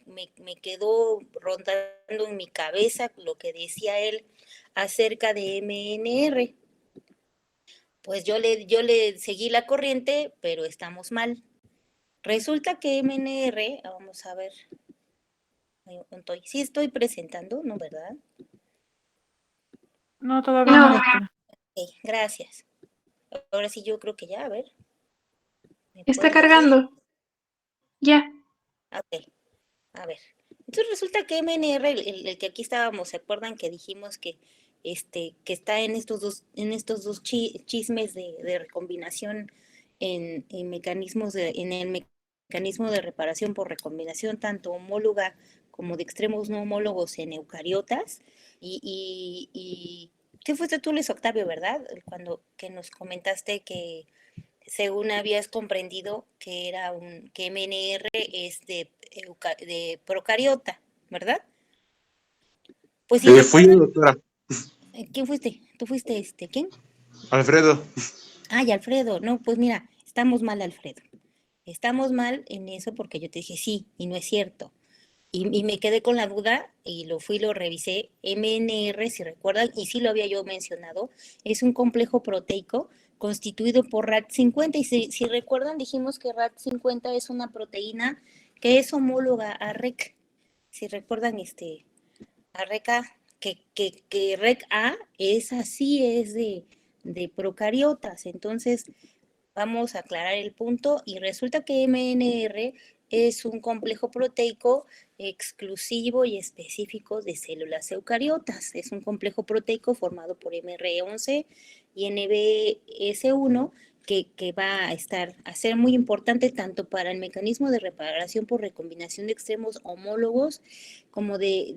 me quedó rondando en mi cabeza lo que decía él acerca de MNR. Pues yo le seguí la corriente, pero estamos mal. Resulta que MNR, vamos a ver, sí estoy presentando, ¿no, verdad? No, todavía no, doctora. Ok, gracias. Ahora sí yo creo que ya, a ver. Está cargando. Ya. Ok, a ver. Entonces resulta que MNR, el que aquí estábamos, ¿se acuerdan que dijimos que que está en estos dos chismes de recombinación en mecanismos en el mecanismo de reparación por recombinación, tanto homóloga como de extremos no homólogos en eucariotas? Y ¿qué fuiste tú, Luis Octavio, verdad? Cuando que nos comentaste que según habías comprendido que que MNR es de procariota, ¿verdad? Pues si Fui yo, recuerdan, doctora. ¿quién fuiste? ¿Tú fuiste quién? Alfredo. Ay, Alfredo, no, pues mira, estamos mal, Alfredo. Estamos mal en eso porque yo te dije sí, y no es cierto. Y me quedé con la duda y lo revisé. MNR, si recuerdan, y sí lo había yo mencionado, es un complejo proteico constituido por RAT50. Y si recuerdan, dijimos que RAT50 es una proteína que es homóloga a REC. Si recuerdan, a REC-A, que REC-A es así, es de procariotas. Entonces, vamos a aclarar el punto y resulta que MNR es un complejo proteico exclusivo y específico de células eucariotas. Es un complejo proteico formado por MR11 y NBS1 que va a ser muy importante tanto para el mecanismo de reparación por recombinación de extremos homólogos como de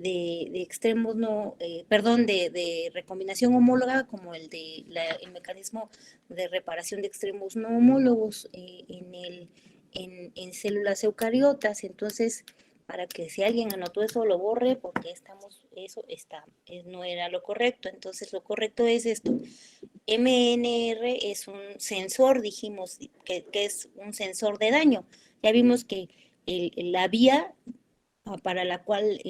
extremos no, perdón, de recombinación homóloga como el el mecanismo de reparación de extremos no homólogos en células eucariotas. Entonces, para que si alguien anotó eso lo borre, porque no era lo correcto. Entonces, lo correcto es esto. MNR es un sensor, dijimos, que es un sensor de daño. Ya vimos que la vía para la cual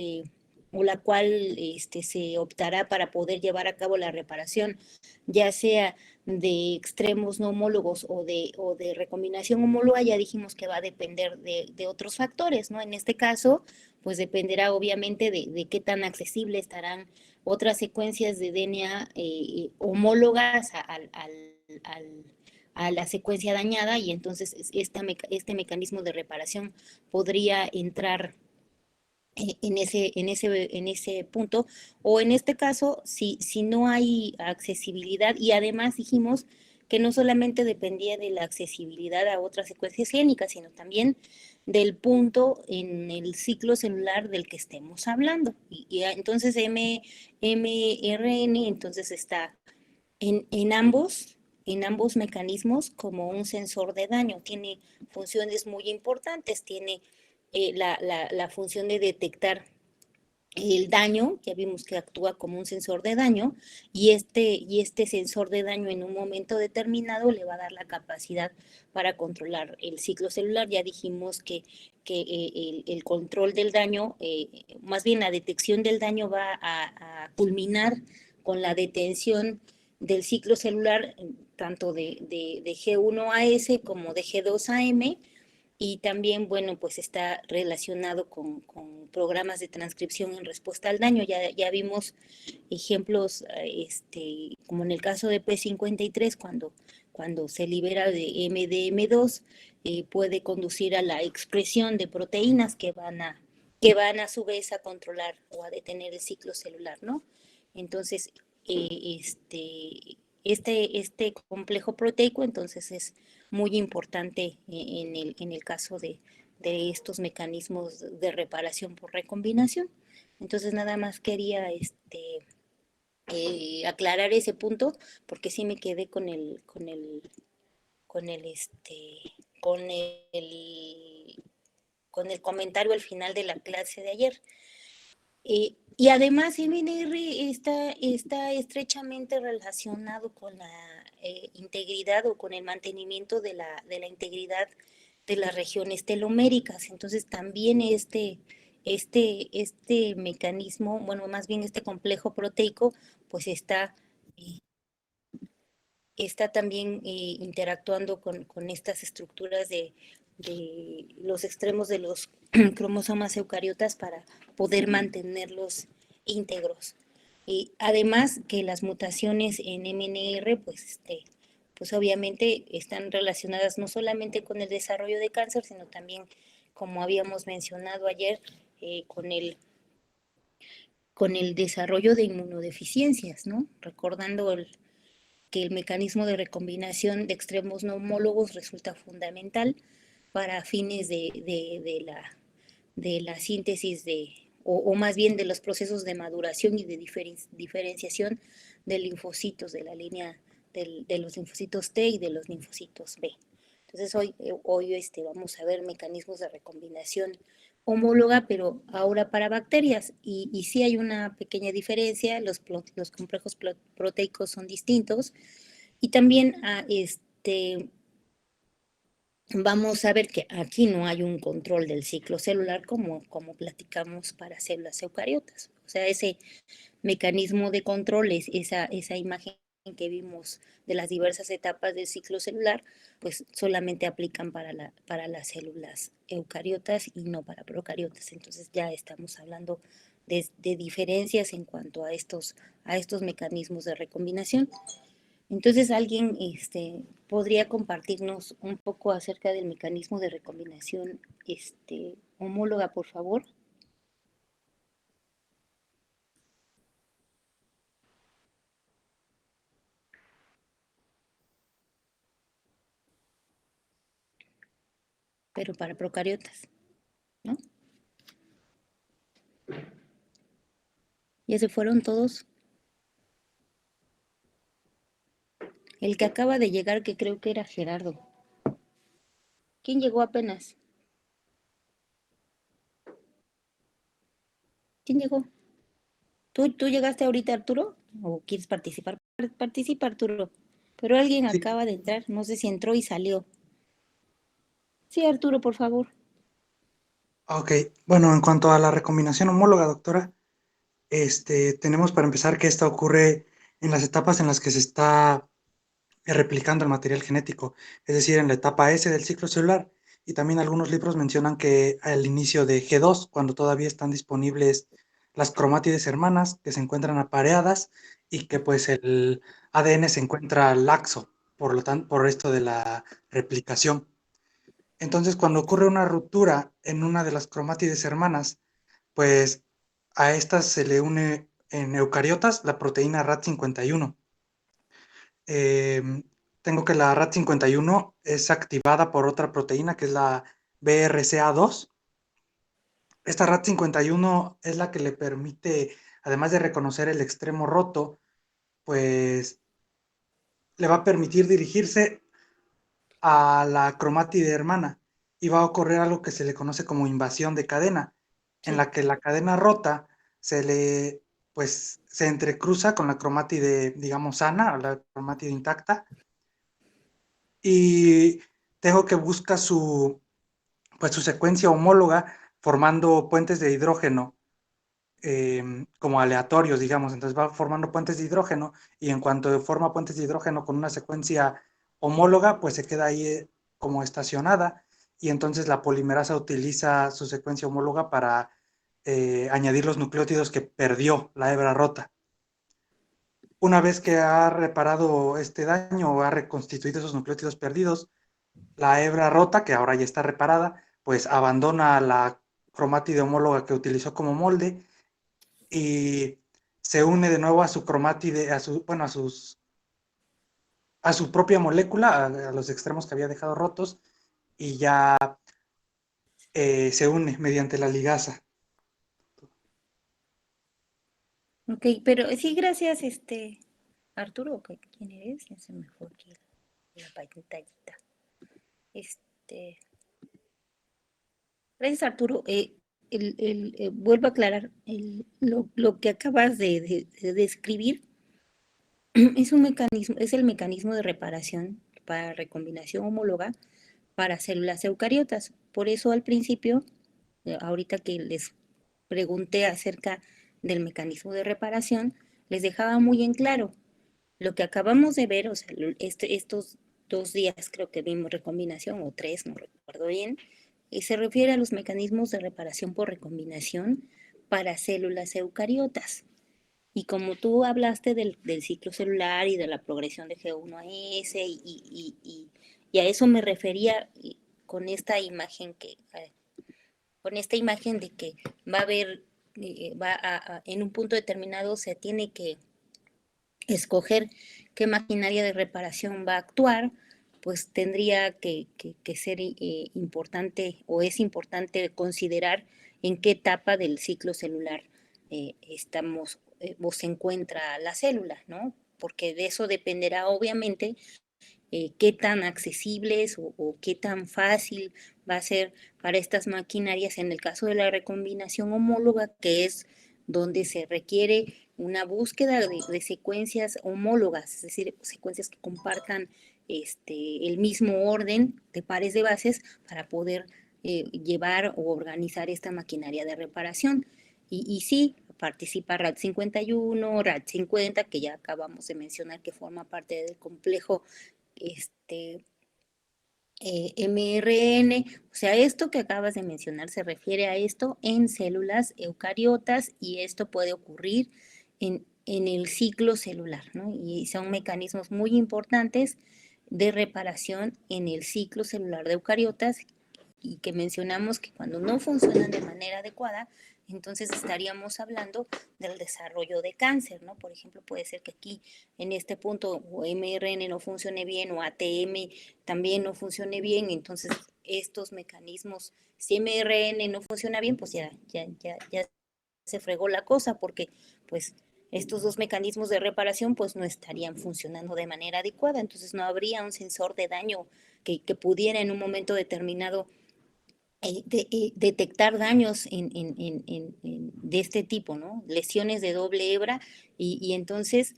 se optará para poder llevar a cabo la reparación, ya sea de extremos no homólogos o de recombinación homóloga, ya dijimos que va a depender de otros factores, ¿no? En este caso, pues dependerá obviamente de qué tan accesible estarán otras secuencias de DNA homólogas a la secuencia dañada, y entonces este mecanismo de reparación podría entrar en ese punto, o en este caso, si no hay accesibilidad, y además dijimos que no solamente dependía de la accesibilidad a otras secuencias génicas, sino también del punto en el ciclo celular del que estemos hablando. Entonces mRN entonces está en ambos mecanismos como un sensor de daño. Tiene funciones muy importantes, tiene la función de detectar el daño, ya vimos que actúa como un sensor de daño, y este sensor de daño en un momento determinado le va a dar la capacidad para controlar el ciclo celular. Ya dijimos que el control del daño, más bien la detección del daño va a culminar con la detención del ciclo celular, tanto de G1-AS como de G2-AM, y también, bueno, pues está relacionado con programas de transcripción en respuesta al daño. Ya vimos ejemplos, como en el caso de P53, cuando se libera de MDM2, puede conducir a la expresión de proteínas que van a su vez a controlar o a detener el ciclo celular, ¿no? Entonces, este complejo proteico entonces es muy importante en el caso de estos mecanismos de reparación por recombinación. Entonces nada más quería aclarar ese punto, porque sí me quedé con el con el con el comentario al final de la clase de ayer. Y además MNR está estrechamente relacionado con la integridad o con el mantenimiento de la integridad de las regiones teloméricas. Entonces también este mecanismo, bueno, más bien este complejo proteico, pues está también interactuando con estas estructuras de los extremos de los cromosomas eucariotas para poder mantenerlos íntegros. Y además que las mutaciones en MNR, pues obviamente están relacionadas no solamente con el desarrollo de cáncer, sino también, como habíamos mencionado ayer, con el desarrollo de inmunodeficiencias, ¿no? Recordando que el mecanismo de recombinación de extremos no homólogos resulta fundamental para fines de la síntesis o más bien de los procesos de maduración y de diferenciación de linfocitos, de la línea de los linfocitos T y de los linfocitos B. Entonces hoy vamos a ver mecanismos de recombinación homóloga, pero ahora para bacterias. Y sí hay una pequeña diferencia, los complejos proteicos son distintos. Y también vamos a ver que aquí no hay un control del ciclo celular como platicamos para células eucariotas. O sea, ese mecanismo de control, esa imagen que vimos de las diversas etapas del ciclo celular, pues solamente aplican para las células eucariotas y no para procariotas. Entonces ya estamos hablando de diferencias en cuanto a estos mecanismos de recombinación. Entonces, alguien podría compartirnos un poco acerca del mecanismo de recombinación homóloga, por favor. Pero para procariotas, ¿no? Ya se fueron todos. El que acaba de llegar, que creo que era Gerardo. ¿Quién llegó apenas? ¿Quién llegó? ¿Tú llegaste ahorita, Arturo? ¿O quieres participar? Participa, Arturo. Pero alguien Sí, acaba de entrar, no sé si entró y salió. Sí, Arturo, por favor. ok. Bueno, en cuanto a la recombinación homóloga, doctora, tenemos para empezar que esta ocurre en las etapas en las que se está replicando el material genético, es decir, en la etapa S del ciclo celular. Y también algunos libros mencionan que al inicio de G2, cuando todavía están disponibles las cromátides hermanas que se encuentran apareadas y que pues el ADN se encuentra laxo, por lo tanto, por esto de la replicación. Entonces, cuando ocurre una ruptura en una de las cromátides hermanas, pues a estas se le une en eucariotas la proteína RAT51. Eh, Tengo que la RAT51 es activada por otra proteína que es la BRCA2. Esta RAT51 es la que le permite, además de reconocer el extremo roto, pues le va a permitir dirigirse a la cromátide hermana y va a ocurrir algo que se le conoce como invasión de cadena, en Sí. la que la cadena rota pues se entrecruza con la cromátide, digamos, sana, o la cromátide intacta, y tengo que busca pues su secuencia homóloga formando puentes de hidrógeno como aleatorios, digamos. Entonces va formando puentes de hidrógeno y en cuanto forma puentes de hidrógeno con una secuencia homóloga, pues se queda ahí como estacionada y entonces la polimerasa utiliza su secuencia homóloga para añadir los nucleótidos que perdió la hebra rota. Una vez que ha reparado este daño o ha reconstituido esos nucleótidos perdidos, la hebra rota, que ahora ya está reparada, pues abandona la cromátide homóloga que utilizó como molde y se une de nuevo a su cromátide, bueno, a su propia molécula, a los extremos que había dejado rotos, y ya se une mediante la ligasa. Ok, pero sí, gracias, Arturo, ¿quién eres? Ya se me fue aquí la pantallita. Este, Gracias, Arturo. Vuelvo a aclarar, lo que acabas de describir es un mecanismo, es el mecanismo de reparación para recombinación homóloga para células eucariotas. Por eso al principio, ahorita que les pregunté acerca del mecanismo de reparación, les dejaba muy en claro lo que acabamos de ver, o sea, estos 2 días creo que vimos recombinación, o 3, no recuerdo bien, y se refiere a los mecanismos de reparación por recombinación para células eucariotas. Y como tú hablaste del ciclo celular y de la progresión de G1 a S, y a eso me refería con esta imagen con esta imagen de que va a haber, en un punto determinado se tiene que escoger qué maquinaria de reparación va a actuar, pues tendría que ser importante, o es importante considerar en qué etapa del ciclo celular estamos o se encuentra la célula, ¿no? Porque de eso dependerá obviamente qué tan accesibles o qué tan fácil va a ser para estas maquinarias en el caso de la recombinación homóloga, que es donde se requiere una búsqueda de secuencias homólogas, es decir, secuencias que compartan el mismo orden de pares de bases para poder llevar o organizar esta maquinaria de reparación. Y sí, participa RAD51, RAD50, que ya acabamos de mencionar que forma parte del complejo mRN, o sea, esto que acabas de mencionar se refiere a esto en células eucariotas, y esto puede ocurrir en el ciclo celular, ¿no? Y son mecanismos muy importantes de reparación en el ciclo celular de eucariotas, y que mencionamos que cuando no funcionan de manera adecuada, entonces estaríamos hablando del desarrollo de cáncer, ¿no? Por ejemplo, puede ser que aquí en este punto o mRN no funcione bien, o ATM también no funcione bien, entonces estos mecanismos, si mRN no funciona bien, pues ya se fregó la cosa, porque pues estos dos mecanismos de reparación pues no estarían funcionando de manera adecuada, entonces no habría un sensor de daño que pudiera en un momento determinado detectar daños de este tipo, ¿no? Lesiones de doble hebra, y entonces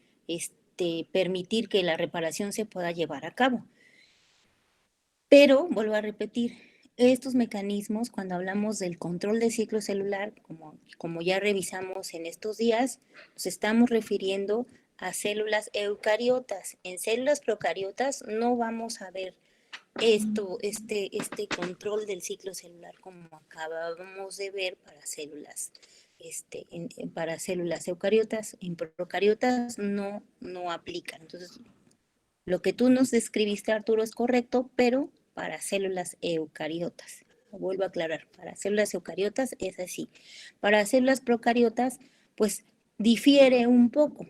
permitir que la reparación se pueda llevar a cabo. Pero, vuelvo a repetir, estos mecanismos, cuando hablamos del control del ciclo celular, como ya revisamos en estos días, nos estamos refiriendo a células eucariotas. En células procariotas no vamos a ver este control del ciclo celular como acabamos de ver para células, para células eucariotas. En procariotas no aplican. Entonces, lo que tú nos describiste, Arturo, es correcto, pero para células eucariotas. Vuelvo a aclarar, para células eucariotas es así. Para células procariotas, pues difiere un poco.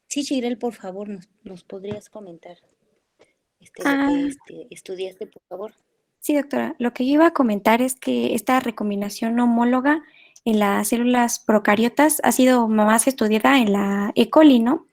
Sí, Chirel, por favor, nos podrías comentar lo que Ah, estudiaste, por favor. sí, doctora. Lo que yo iba a comentar es que esta recombinación homóloga en las células procariotas ha sido más estudiada en la E. coli, ¿no?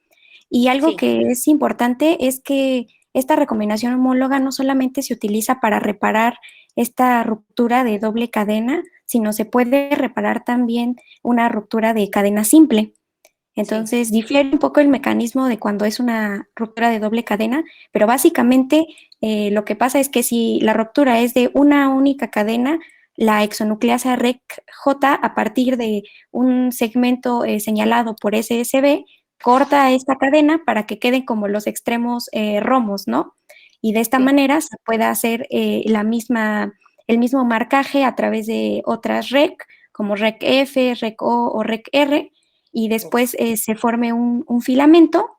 Y algo Sí, que es importante es que esta recombinación homóloga no solamente se utiliza para reparar esta ruptura de doble cadena, sino se puede reparar también una ruptura de cadena simple. sí, Entonces, difiere un poco el mecanismo de cuando es una ruptura de doble cadena, pero básicamente lo que pasa es que si la ruptura es de una única cadena, la exonucleasa REC-J, a partir de un segmento señalado por SSB, corta esta cadena para que queden como los extremos romos, ¿no? Y de esta sí, manera se puede hacer el mismo marcaje a través de otras REC, como REC-F, REC-O o REC-R, y ok. después se forme un filamento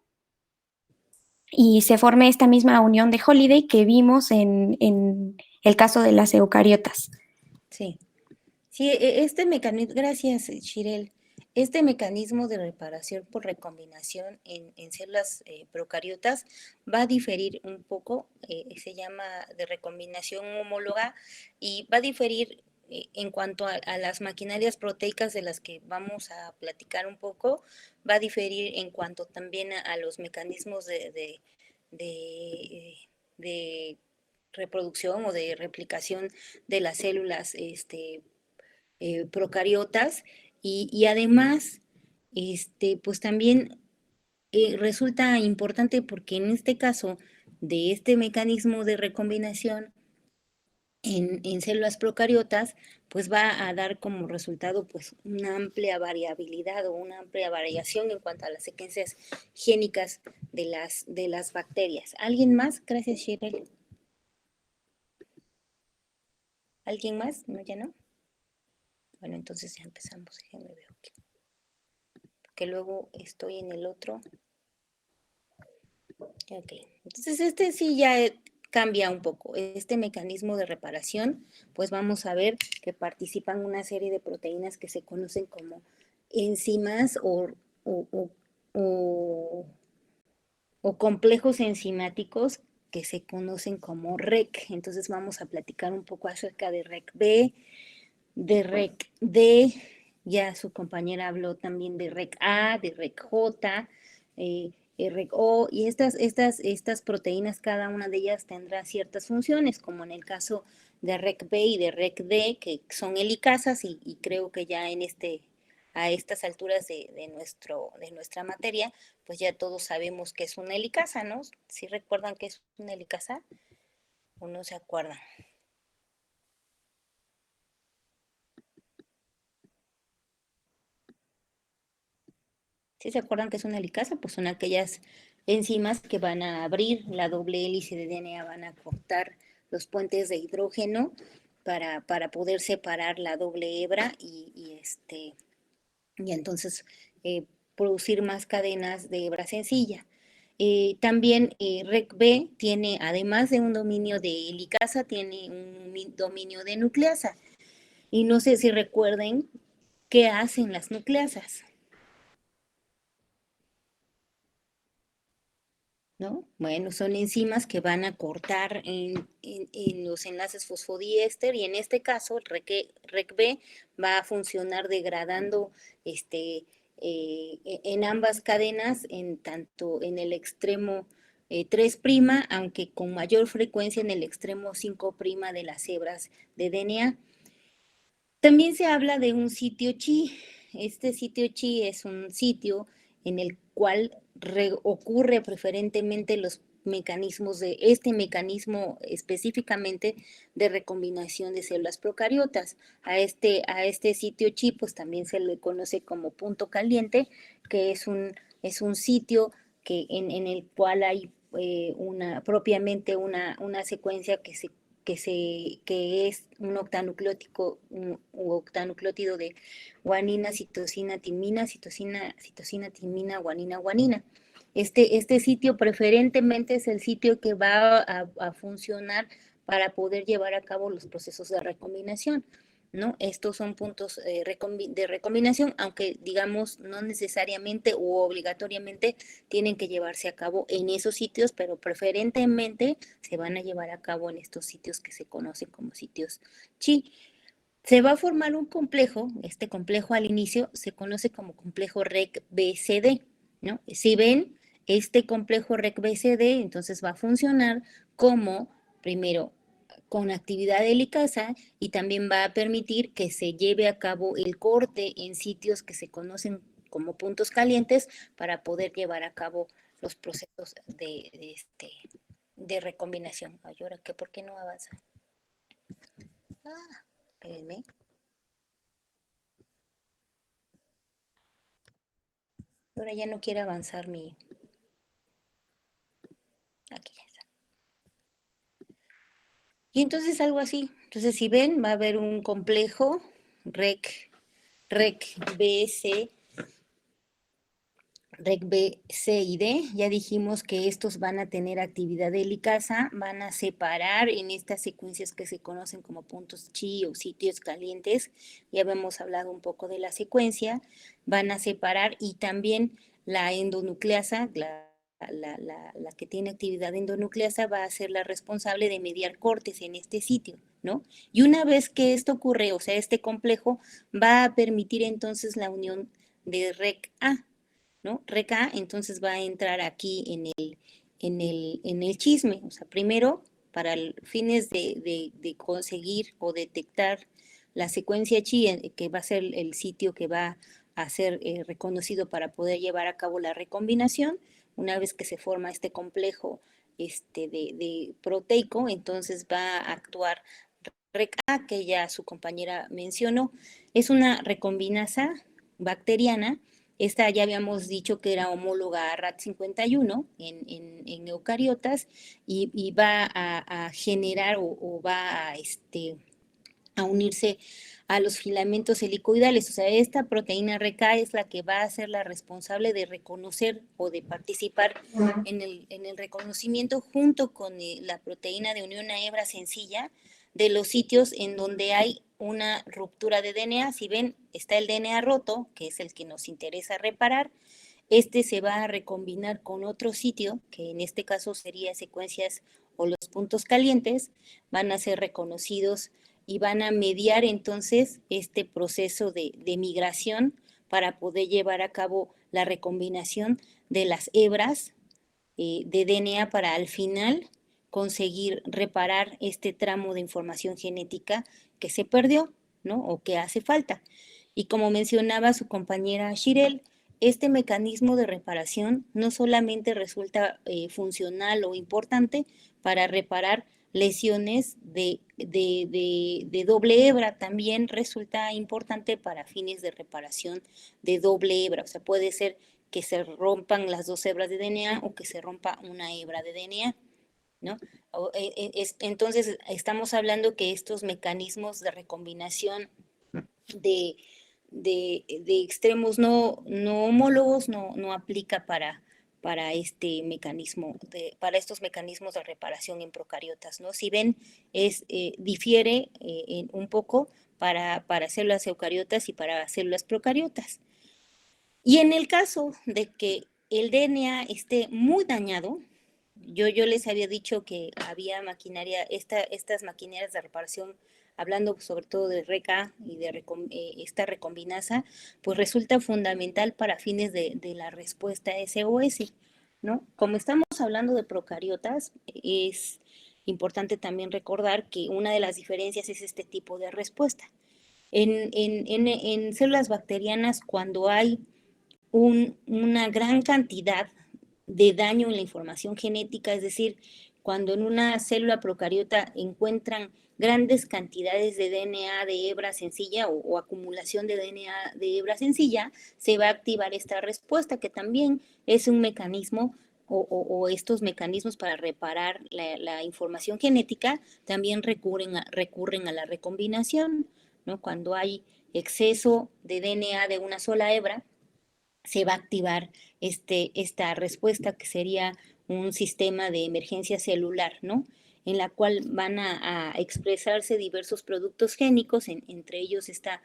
y se forme esta misma unión de Holiday que vimos en el caso de las eucariotas. Sí. Sí, este mecanismo, gracias, Shirel. Este mecanismo de reparación por recombinación en células procariotas va a diferir un poco, se llama de recombinación homóloga, y va a diferir en cuanto a las maquinarias proteicas de las que vamos a platicar un poco, va a diferir en cuanto también a los mecanismos de, de reproducción o de replicación de las células procariotas, y además, pues también resulta importante porque en este caso de este mecanismo de recombinación en células procariotas, pues va a dar como resultado pues una amplia variabilidad o una amplia variación en cuanto a las secuencias génicas de las bacterias. ¿Alguien más? Gracias, Shirley. ¿Alguien más? ¿No, ya no? Bueno, entonces ya empezamos. Déjenme ver aquí. Porque luego estoy en el otro. Ok. Entonces este sí ya cambia un poco. Este mecanismo de reparación, pues vamos a ver que participan una serie de proteínas que se conocen como enzimas o, o- o- o complejos enzimáticos que se conocen como REC. Entonces vamos a platicar un poco acerca de REC-B, de REC-D, ya su compañera habló también de REC-A, de REC-J, REC-O, y estas proteínas, cada una de ellas tendrá ciertas funciones, como en el caso de REC-B y de REC-D, que son helicasas, y creo que ya a estas alturas de nuestra materia, pues ya todos sabemos que es una helicasa, ¿no? ¿Sí recuerdan que es una helicasa o no se acuerdan? ¿Sí se acuerdan que es una helicasa? Pues son aquellas enzimas que van a abrir la doble hélice de DNA, van a cortar los puentes de hidrógeno para poder separar la doble hebra y entonces producir más cadenas de hebra sencilla. También REC-B tiene, además de un dominio de helicasa, tiene un dominio de nucleasa. Y no sé si recuerden qué hacen las nucleasas, ¿no? Bueno, son enzimas que van a cortar en los enlaces fosfodiéster y en este caso el REC-B va a funcionar degradando en ambas cadenas, en tanto en el extremo 3', aunque con mayor frecuencia en el extremo 5' de las hebras de DNA. También se habla de un sitio chi. Este sitio chi es un sitio en el cual ocurre preferentemente los mecanismos de este mecanismo específicamente de recombinación de células procariotas. A este sitio chi pues también se le conoce como punto caliente, que es un sitio en el cual hay propiamente una secuencia que es un octanucleótido de guanina, citosina, timina, citosina, timina, guanina, guanina. Este sitio preferentemente es el sitio que va a funcionar para poder llevar a cabo los procesos de recombinación, ¿no? Estos son puntos de recombinación, aunque digamos no necesariamente o obligatoriamente tienen que llevarse a cabo en esos sitios, pero preferentemente se van a llevar a cabo en estos sitios que se conocen como sitios chi. Se va a formar un complejo, este complejo al inicio se conoce como complejo REC-BCD, ¿no? Si ven este complejo REC-BCD, entonces va a funcionar como, primero, con actividad helicasa y también va a permitir que se lleve a cabo el corte en sitios que se conocen como puntos calientes para poder llevar a cabo los procesos de recombinación. Ay, ¿ahora qué? ¿Por qué no avanza? Ah, espérenme. Ahora ya no quiere avanzar mi... Aquí ya está. Y entonces algo así. Entonces, si ven, va a haber un complejo REC-BC, REC-B, C y D. Ya dijimos que estos van a tener actividad helicasa, van a separar en estas secuencias que se conocen como puntos chi o sitios calientes. Ya habíamos hablado un poco de la secuencia. Van a separar y también la endonucleasa, la que tiene actividad endonucleasa va a ser la responsable de mediar cortes en este sitio, ¿no? Y una vez que esto ocurre, o sea, este complejo va a permitir entonces la unión de REC-A, ¿no? REC-A entonces va a entrar aquí en el chisme, o sea, primero para fines de conseguir o detectar la secuencia chi, que va a ser el sitio que va a ser reconocido para poder llevar a cabo la recombinación. Una vez que se forma este complejo de proteico, entonces va a actuar REC-A, que ya su compañera mencionó, es una recombinasa bacteriana. Esta ya habíamos dicho que era homóloga a RAT51 en eucariotas y va a generar o va a unirse a los filamentos helicoidales. O sea, esta proteína RECA es la que va a ser la responsable de reconocer o de participar en el reconocimiento junto con la proteína de unión a hebra sencilla de los sitios en donde hay una ruptura de DNA. Si ven, está el DNA roto, que es el que nos interesa reparar. Este se va a recombinar con otro sitio, que en este caso sería secuencias o los puntos calientes, van a ser reconocidos y van a mediar entonces este proceso de migración para poder llevar a cabo la recombinación de las hebras de DNA para al final conseguir reparar este tramo de información genética que se perdió, ¿no? O que hace falta. Y como mencionaba su compañera Shirel, este mecanismo de reparación no solamente resulta funcional o importante para reparar lesiones de doble hebra, también resulta importante para fines de reparación de doble hebra. O sea, puede ser que se rompan las dos hebras de DNA o que se rompa una hebra de DNA, ¿no? Entonces, estamos hablando que estos mecanismos de recombinación de, de extremos no homólogos no aplica para este mecanismo, para estos mecanismos de reparación en procariotas, ¿no? Si ven, difiere un poco para células eucariotas y para células procariotas. Y en el caso de que el DNA esté muy dañado, yo les había dicho que había maquinaria, estas maquinarias de reparación, hablando sobre todo de RECA y de esta recombinasa, pues resulta fundamental para fines de la respuesta SOS, ¿no? Como estamos hablando de procariotas, es importante también recordar que una de las diferencias es este tipo de respuesta. En células bacterianas, cuando hay una gran cantidad de daño en la información genética, es decir, cuando en una célula procariota encuentran grandes cantidades de DNA de hebra sencilla o acumulación de DNA de hebra sencilla, se va a activar esta respuesta, que también es un mecanismo o estos mecanismos para reparar la información genética también recurren a la recombinación, ¿no? Cuando hay exceso de DNA de una sola hebra, se va a activar esta respuesta que sería un sistema de emergencia celular, ¿no? En la cual van a expresarse diversos productos génicos, entre ellos esta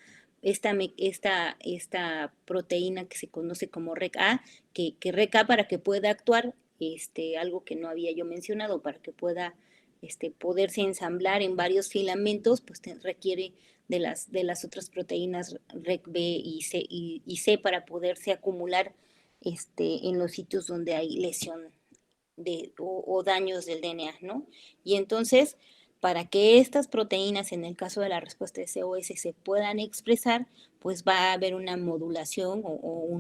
proteína que se conoce como REC-A, que REC-A para que pueda actuar, algo que no había yo mencionado, para que pueda poderse ensamblar en varios filamentos, pues requiere de las otras proteínas REC-B y C para poderse acumular en los sitios donde hay lesión o daños del DNA, ¿no? Y entonces, para que estas proteínas, en el caso de la respuesta de SOS, se puedan expresar, pues va a haber una modulación o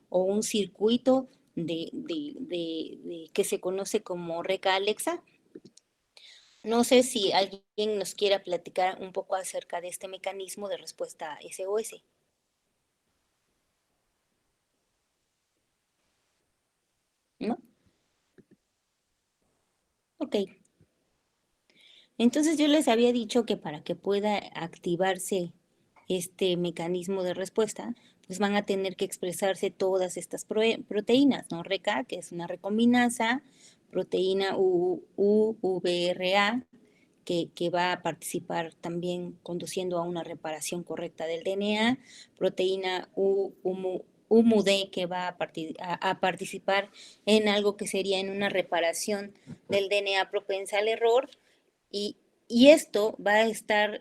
un circuito que se conoce como RECA-Alexa. No sé si alguien nos quiera platicar un poco acerca de este mecanismo de respuesta SOS. ¿No? Ok. Entonces yo les había dicho que para que pueda activarse este mecanismo de respuesta, pues van a tener que expresarse todas estas proteínas, ¿no? RECA, que es una recombinasa, proteína UVRA, que va a participar también conduciendo a una reparación correcta del DNA, proteína UMUD, que va a participar en algo que sería en una reparación del DNA propensa al error, y, esto va a estar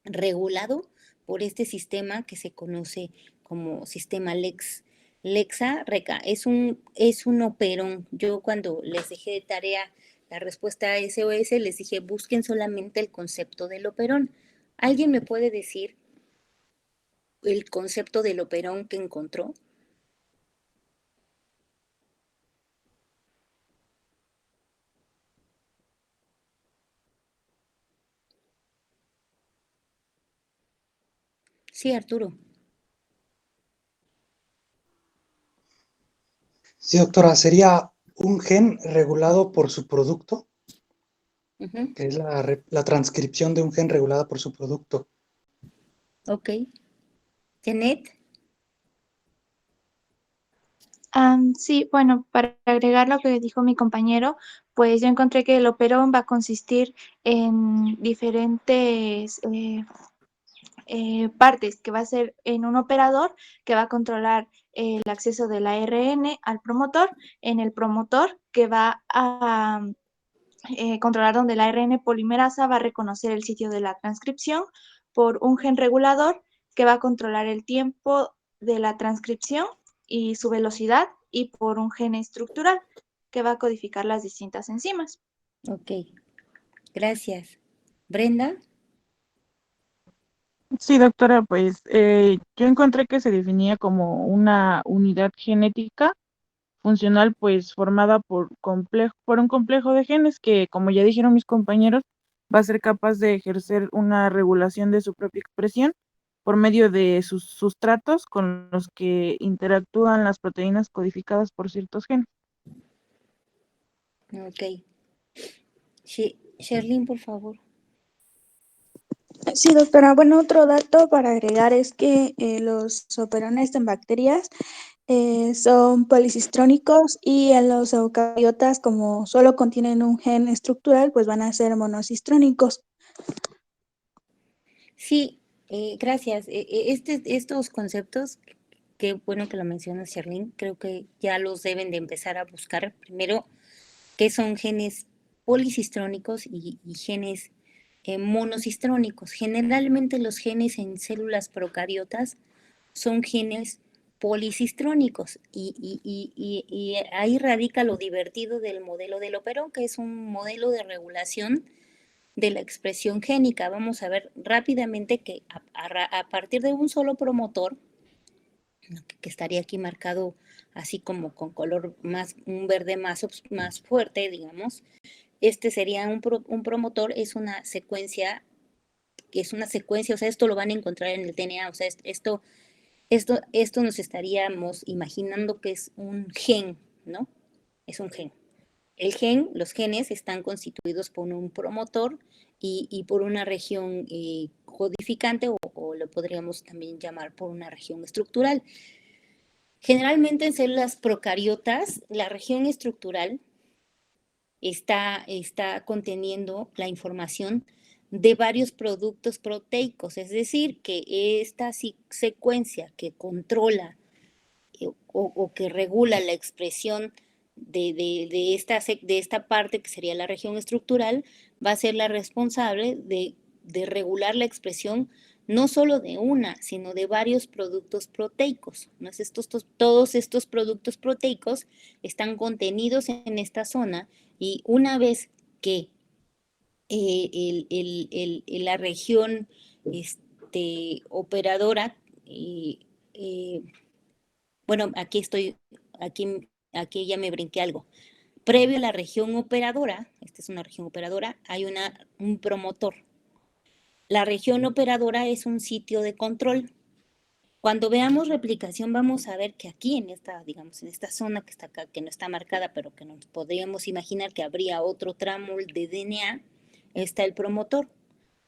regulado por este sistema que se conoce como sistema Lexa-RECA. Es un operón. Yo cuando les dejé de tarea la respuesta a SOS, les dije, busquen solamente el concepto del operón. ¿Alguien me puede decir el concepto del operón que encontró? Sí, Arturo. Sí, doctora, sería un gen regulado por su producto, Ujú. que es la transcripción de un gen regulada por su producto. Ok. Janet. Sí, bueno, para agregar lo que dijo mi compañero, pues yo encontré que el operón va a consistir en diferentes partes, que va a ser en un operador que va a controlar el acceso del ARN al promotor, en el promotor que va a controlar donde el ARN polimerasa va a reconocer el sitio de la transcripción, por un gen regulador que va a controlar el tiempo de la transcripción y su velocidad, y por un gen estructural que va a codificar las distintas enzimas. Ok. Gracias. Brenda. Sí, doctora, pues yo encontré que se definía como una unidad genética funcional, pues formada por un complejo de genes que, como ya dijeron mis compañeros, va a ser capaz de ejercer una regulación de su propia expresión por medio de sus sustratos con los que interactúan las proteínas codificadas por ciertos genes. Ok. Sherlyn, por favor. Sí, doctora. Bueno, otro dato para agregar es que los operones en bacterias son policistrónicos, y en los eucariotas, como solo contienen un gen estructural, pues van a ser monocistrónicos. Sí, gracias. Estos conceptos, qué bueno que lo mencionas, Sherlyn, creo que ya los deben de empezar a buscar. Primero, qué son genes policistrónicos y genes monocistrónicos. Generalmente los genes en células procariotas son genes policistrónicos y ahí radica lo divertido del modelo del operón, que es un modelo de regulación de la expresión génica. Vamos a ver rápidamente que a partir de un solo promotor, que estaría aquí marcado así como con color más, un verde más fuerte, digamos, este sería un promotor, es una secuencia, o sea, esto lo van a encontrar en el DNA, o sea, esto nos estaríamos imaginando que es un gen, ¿no? Es un gen. Los genes están constituidos por un promotor y por una región codificante o lo podríamos también llamar por una región estructural. Generalmente en células procariotas, la región estructural está conteniendo la información de varios productos proteicos, es decir, que esta secuencia que controla o que regula la expresión de esta parte que sería la región estructural, va a ser la responsable de regular la expresión no solo de una, sino de varios productos proteicos, ¿no? Todos estos productos proteicos están contenidos en esta zona, y una vez que la región operadora, eh, bueno, aquí ya me brinqué algo. Previo a la región operadora, esta es una región operadora, hay un promotor. La región operadora es un sitio de control. Cuando veamos replicación, vamos a ver que aquí digamos, en esta zona que está acá, que no está marcada, pero que nos podríamos imaginar que habría otro tramo de DNA, está el promotor.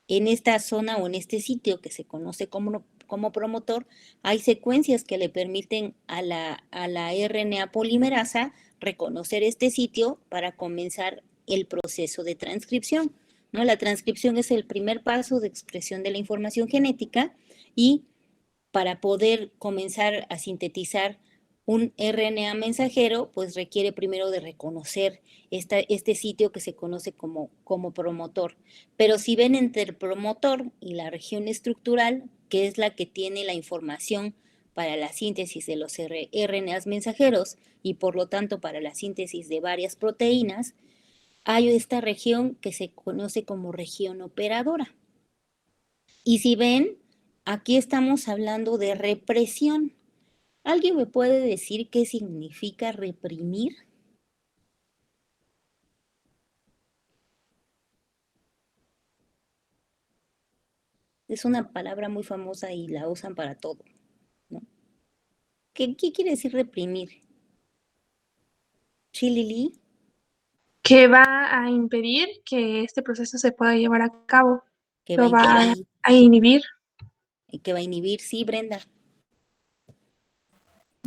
En esta zona o en este sitio que se conoce como promotor, hay secuencias que le permiten a la RNA polimerasa reconocer este sitio para comenzar el proceso de transcripción, ¿no? La transcripción es el primer paso de expresión de la información genética, y para poder comenzar a sintetizar un RNA mensajero, pues requiere primero de reconocer este sitio que se conoce como promotor. Pero si ven entre el promotor y la región estructural, que es la que tiene la información para la síntesis de los RNAs mensajeros y por lo tanto para la síntesis de varias proteínas, hay esta región que se conoce como región operadora. Y si ven, aquí estamos hablando de represión. ¿Alguien me puede decir qué significa reprimir? Es una palabra muy famosa y la usan para todo, ¿no? ¿Qué quiere decir reprimir? Chilili, Que va a impedir que este proceso se pueda llevar a cabo, que va a lo va impedir, a inhibir. sí, Brenda.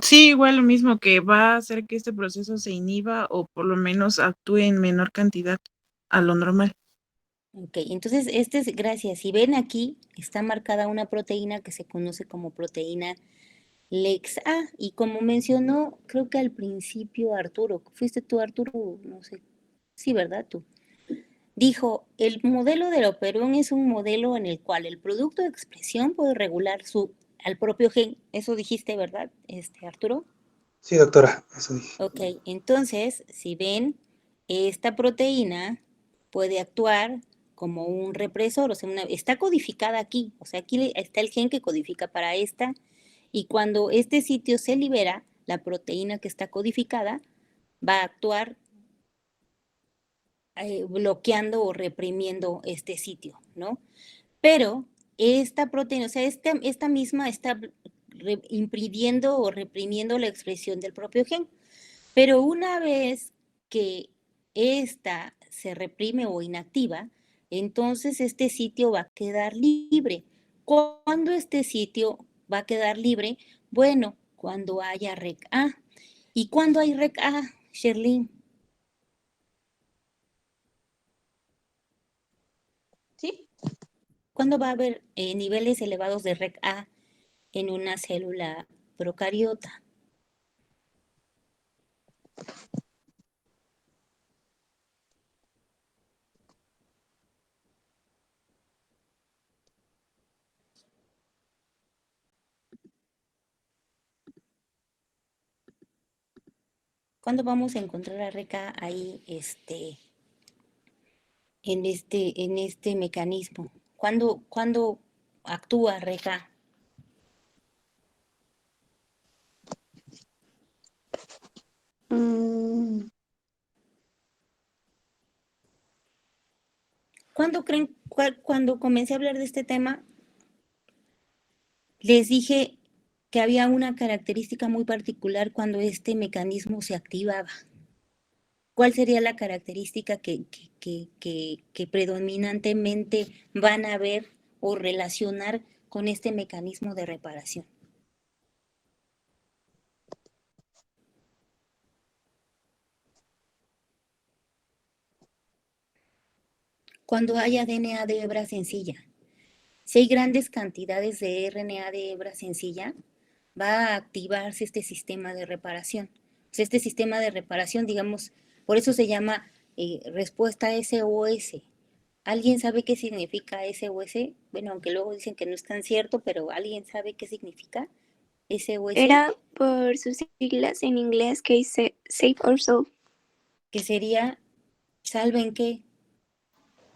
Sí, igual lo mismo, que va a hacer que este proceso se inhiba o por lo menos actúe en menor cantidad a lo normal. Ok, entonces gracias. Si ven aquí, está marcada una proteína que se conoce como proteína LEX-A. Y como mencionó, creo que al principio Arturo, ¿fuiste tú, Arturo? No sé. Sí, ¿verdad? Tú. Dijo, el modelo del operón es un modelo en el cual el producto de expresión puede regular al propio gen. Eso dijiste, ¿verdad, Arturo? Sí, doctora, eso dije. Ok, entonces, si ven, esta proteína puede actuar como un represor, o sea, está codificada aquí, o sea, aquí está el gen que codifica para esta, y cuando este sitio se libera, la proteína que está codificada va a actuar bloqueando o reprimiendo este sitio, ¿no? Pero esta proteína, o sea, esta misma está impidiendo o reprimiendo la expresión del propio gen. Pero una vez que esta se reprime o inactiva, entonces este sitio va a quedar libre. ¿Cuándo este sitio va a quedar libre? Bueno, cuando haya REC-A. ¿Y cuándo hay REC-A, Sherlyn? ¿Sí? ¿Cuándo va a haber niveles elevados de REC-A en una célula procariota? ¿Cuándo vamos a encontrar a REC-A ahí en este mecanismo? ¿Cuándo actúa RECA? Mm, ¿Cuándo creen, cuando comencé a hablar de este tema, les dije que había una característica muy particular cuando este mecanismo se activaba? ¿Cuál sería la característica que predominantemente van a ver o relacionar con este mecanismo de reparación? Cuando haya DNA de hebra sencilla. Si hay grandes cantidades de RNA de hebra sencilla, va a activarse este sistema de reparación. O sea, este sistema de reparación, digamos, por eso se llama respuesta SOS. ¿Alguien sabe qué significa SOS? Bueno, aunque luego dicen que no es tan cierto, pero ¿alguien sabe qué significa SOS? Era por sus siglas en inglés que dice Save Our Soul. Que sería, ¿salven qué?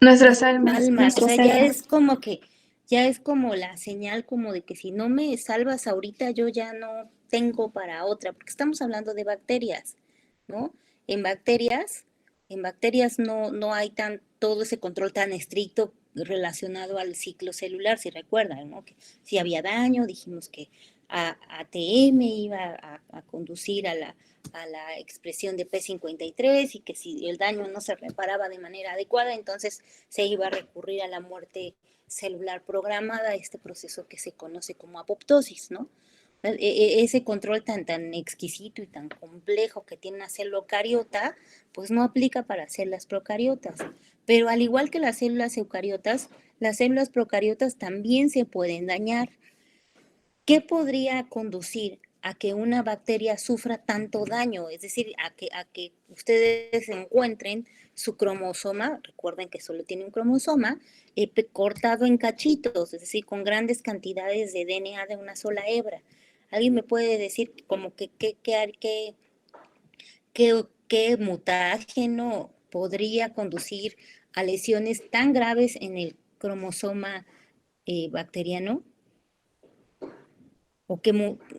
Nuestras almas. Almas, o sea, Nuestras ya almas. es como que, ya es como la señal como de que si no me salvas ahorita, yo ya no tengo para otra, porque estamos hablando de bacterias, ¿no? En bacterias, en bacterias no hay todo ese control tan estricto relacionado al ciclo celular, si recuerdan, ¿no? Que si había daño, dijimos que ATM iba a conducir a la expresión de P53 y que si el daño no se reparaba de manera adecuada, entonces se iba a recurrir a la muerte celular programada, este proceso que se conoce como apoptosis, ¿no? Ese control tan exquisito y tan complejo que tiene una célula eucariota, pues no aplica para células procariotas. Pero al igual que las células eucariotas, las células procariotas también se pueden dañar. ¿Qué podría conducir a que una bacteria sufra tanto daño? Es decir, a que ustedes encuentren su cromosoma, recuerden que solo tiene un cromosoma, cortado en cachitos, es decir, con grandes cantidades de DNA de una sola hebra. ¿Alguien me puede decir como qué mutágeno podría conducir a lesiones tan graves en el cromosoma bacteriano? O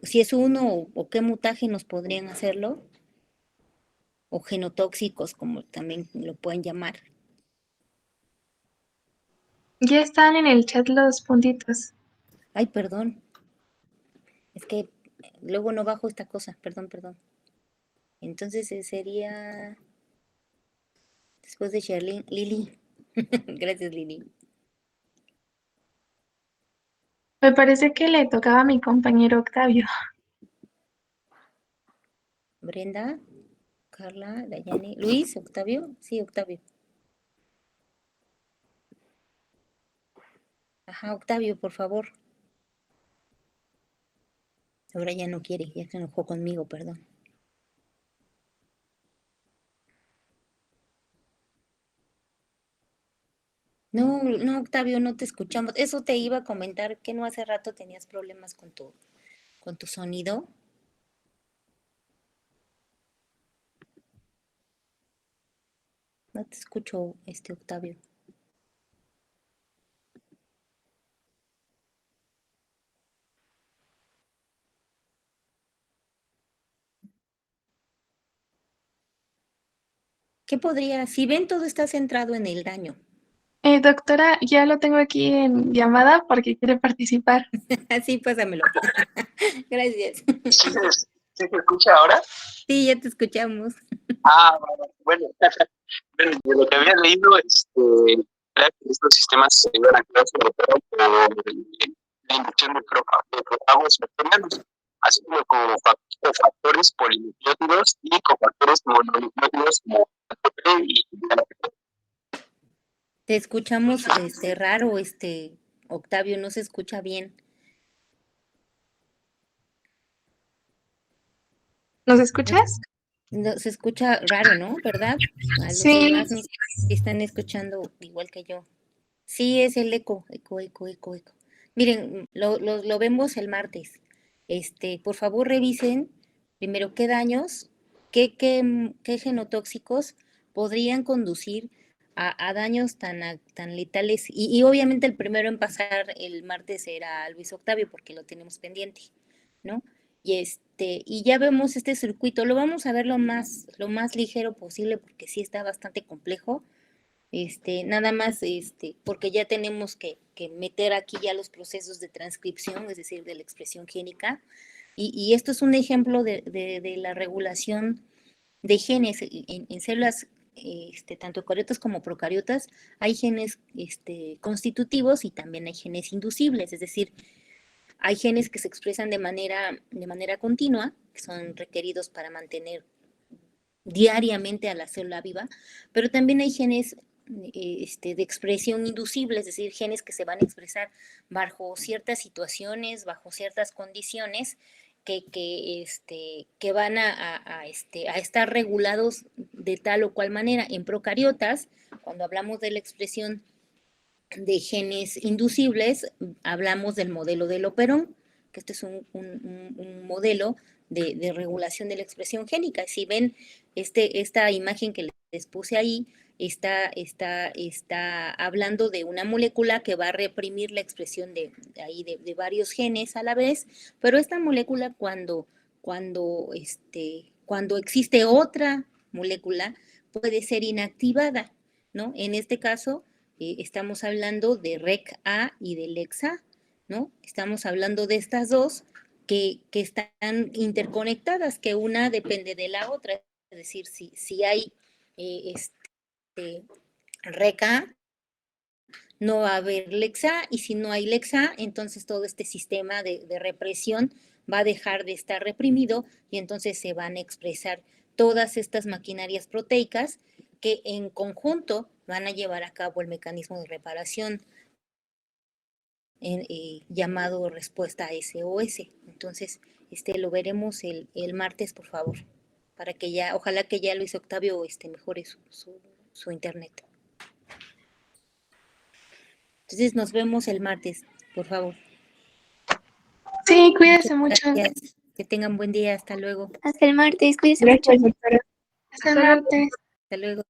si es uno o qué mutágenos podrían hacerlo, o genotóxicos, como también lo pueden llamar. Ya están en el chat los puntitos. Ay, perdón. Es que luego no bajo esta cosa. Perdón. Entonces sería después de Sherlyn, Lili. Gracias, Lili. Me parece que le tocaba a mi compañero Octavio. Brenda, Carla, Dayani, Luis, Octavio. Sí, Octavio. Ajá, Octavio, por favor. Ahora ya no quiere, ya se enojó conmigo, perdón. No, Octavio, no te escuchamos. Eso te iba a comentar que no hace rato tenías problemas con tu sonido. No te escucho, Octavio. ¿Qué podría? Si ven, todo está centrado en el daño. Doctora, ya lo tengo aquí en llamada porque quiere participar. Así, pásamelo. Gracias. ¿Sí se escucha ahora? Sí, ya te escuchamos. Ah, bueno. Bueno, de lo que había leído, era que estos sistemas se iban a activar sobre todo por la inducción de propagulos bacterianos, así como con cofactores polinucleótidos y cofactores mononucleótidos como ATP y ATP. Te escuchamos raro, Octavio, no se escucha bien. ¿Nos escuchas? No, se escucha raro, ¿no? ¿Verdad? A los Sí. demás nos están escuchando igual que yo. Sí, es el eco. Miren, lo vemos el martes. Por favor, revisen primero qué daños, qué genotóxicos podrían conducir a daños tan letales. Y obviamente el primero en pasar el martes era Luis Octavio, porque lo tenemos pendiente, ¿no? Y ya vemos este circuito, lo vamos a ver lo más ligero posible, porque sí está bastante complejo. Nada más, porque ya tenemos que meter aquí ya los procesos de transcripción, es decir, de la expresión génica, y esto es un ejemplo de la regulación de genes en células, tanto eucariotas como procariotas. Hay genes constitutivos y también hay genes inducibles, es decir, hay genes que se expresan de manera continua, que son requeridos para mantener diariamente a la célula viva, pero también hay genes de expresión inducible, es decir, genes que se van a expresar bajo ciertas situaciones, bajo ciertas condiciones, que van a estar regulados de tal o cual manera. En procariotas, cuando hablamos de la expresión de genes inducibles, hablamos del modelo del operón, que este es un modelo de regulación de la expresión génica. Si ven esta imagen que les puse ahí, está hablando de una molécula que va a reprimir la expresión de varios genes a la vez, pero esta molécula cuando existe otra molécula puede ser inactivada, ¿no? En este caso, estamos hablando de REC-A y de LEX-A, ¿no? Estamos hablando de estas dos que están interconectadas, que una depende de la otra. Es decir, si hay REC-A, no va a haber LEX-A, y si no hay LEX-A, entonces todo este sistema de represión va a dejar de estar reprimido y entonces se van a expresar todas estas maquinarias proteicas que en conjunto van a llevar a cabo el mecanismo de reparación llamado respuesta SOS. Entonces, lo veremos el martes, por favor, para que ya, ojalá que ya Luis Octavio mejore su internet. Entonces, nos vemos el martes, por favor. Sí, cuídese mucho. Gracias. Que tengan buen día. Hasta luego. Hasta el martes, cuídense Gracias, mucho. doctora. Hasta el martes. Hasta luego.